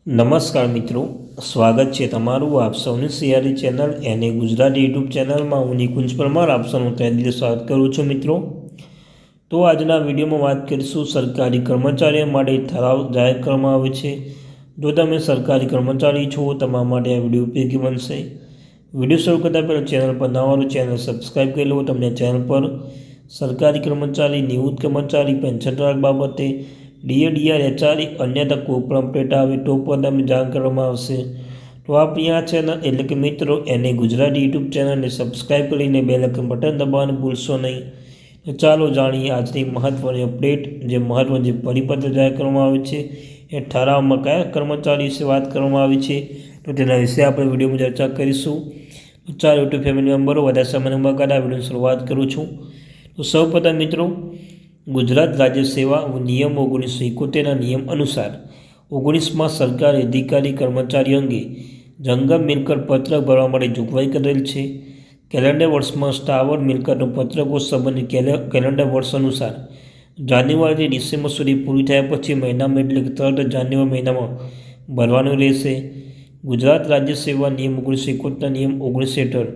નમસ્કાર મિત્રો, સ્વાગત છે તમારું આપ સૌની સિયારી ચેનલ એને ગુજરાતી યુટ્યુબ ચેનલમાં હું નિકુંજ પરમાર આપ સૌનું તહે દિલથી સ્વાગત કરું છું મિત્રો। તો આજના વિડીયોમાં વાત કરીશું સરકારી કર્મચારીઓ માટે ઠરાવ જાહેર કરવામાં આવે છે। જો તમે સરકારી કર્મચારી છો તમારા માટે આ વિડીયો ઉપયોગી બનશે। વિડીયો શરૂ કરતાં પહેલાં ચેનલ પર નવા હોય ચેનલ સબસ્ક્રાઈબ કરી લો। તમને ચેનલ પર સરકારી કર્મચારી, નિવૃત્ત કર્મચારી, પેન્શન ઠરાવ બાબતે ડીએ, ડીઆર, એચઆરએ અન્યથા કોઈ પણ અપડેટ આવે તો પણ તમને જાણ કરવામાં આવશે। તો આપણી આ ચેનલ એટલે કે મિત્રો એને ગુજરાતી યુટ્યુબ ચેનલને સબસ્ક્રાઈબ કરીને બેલ આઇકન બટન દબાવવાનું ભૂલશો નહીં। તો ચાલો જાણીએ આજની મહત્ત્વની અપડેટ। જે મહત્ત્વનું જે પરિપત્ર જાહેર કરવામાં આવે છે એ ઠરાવમાં કયા કર્મચારી વિશે વાત કરવામાં આવી છે તો તેના વિશે આપણે વિડીયોમાં ચર્ચા કરીશું। તો ચાલો યુટ્યુબ ફેમિલી મેમ્બરો વધારે સમય બગાડ આ વિડીયોની શરૂઆત કરું છું। તો સૌપ્રથમ મિત્રો, ગુજરાત રાજ્ય સેવા નિયમ 1971ના નિયમ અનુસાર 19માં સરકારી અધિકારી કર્મચારી અંગે જંગમ મિલકત પત્રક ભરવા માટે જોગવાઈ કરેલ છે। કેલેન્ડર વર્ષમાં સ્થાવર મિલકતનું પત્રકો સંબંધિત કેલેન્ડર વર્ષ અનુસાર જાન્યુઆરીથી ડિસેમ્બર સુધી પૂરી થયા પછી મહિનામાં એટલે કે તરત જાન્યુઆરી મહિનામાં ભરવાનું રહેશે। ગુજરાત રાજ્ય સેવા નિયમ 1971ના નિયમ 19 હેઠળ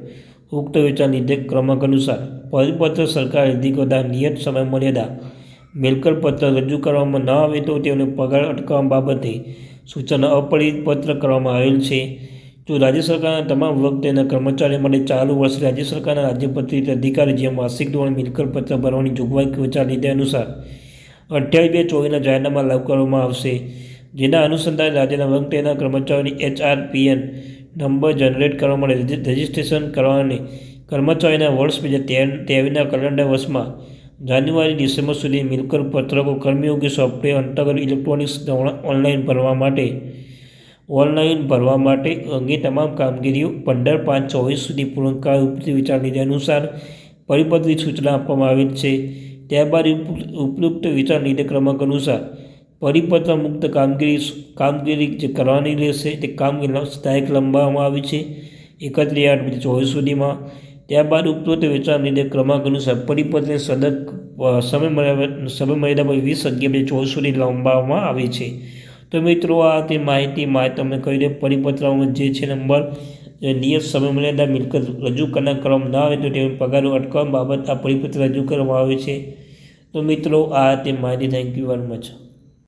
ઉક્ત વેચાણ નિર્દેશ ક્રમાંક અનુસાર પરિપત્ર સરકારી અધિકારીઓ નિયત સમય મર્યાદા મિલકત પત્ર રજૂ કરવામાં ન આવે તો તેઓને પગાર અટકાવવા બાબતે સૂચના અપરિપત્ર કરવામાં આવેલ છે। જો રાજ્ય સરકારના તમામ વિભાગ તેના કર્મચારીઓ માટે ચાલુ વર્ષે રાજ્ય સરકારના રાજ્યપત્રિત અધિકારી જેમ વાર્ષિક ધોરણે મિલકત પત્ર ભરવાની જોગવાઈ વેચાણ નિર્દેશ અનુસાર 28/2/24ના જાહેરનામા લાગુ કરવામાં આવશે। જેના અનુસંધાને રાજ્યના વિભાગ તેના કર્મચારીઓની HRPN નંબર જનરેટ કરવા માટે રજિસ્ટ્રેશન કરવા અને કર્મચારીના વર્ષ 2023ના કેલેન્ડર વર્ષમાં જાન્યુઆરી ડિસેમ્બર સુધી મિલકત પત્રકો કર્મયોગ્ય સોફ્ટવેર અંતર્ગત ઇલેક્ટ્રોનિક્સ ઓનલાઈન ભરવા માટે અંગે તમામ કામગીરીઓ 15/5/24 સુધી પૂર્ણ કરવા ઉપરી વિચાર નિર્ણય અનુસાર પરિપત્રિત સૂચના આપવામાં આવેલ છે। ત્યારબાદ ઉપયુક્ત વિચાર નિર્ણય ક્રમાંક અનુસાર પરિપત્ર મુક્ત કામગીરી જે કરવાની રહેશે તે કામગીરીનો તારીખ લંબાવવામાં આવી છે 31/8/24 સુધીમાં। ત્યારબાદ ઉપરોક્ત વેચાણ નિર્ણય ક્રમાંક અનુસાર પરિપત્રને સદત સમયમર્યાદા 20/11/24 સુધી લંબાવવામાં આવી છે। તો મિત્રો આ તે માહિતી તમને કહી દે પરિપત્રમાં જે છે નંબર નિયત સમયમર્યાદા મિલકત રજૂ કરવામાં ના આવે તો તેનો પગાર અટકાવવા બાબત આ પરિપત્ર રજૂ કરવામાં આવે છે। તો મિત્રો આ તે માહિતી, થેન્ક યુ વેરી મચ।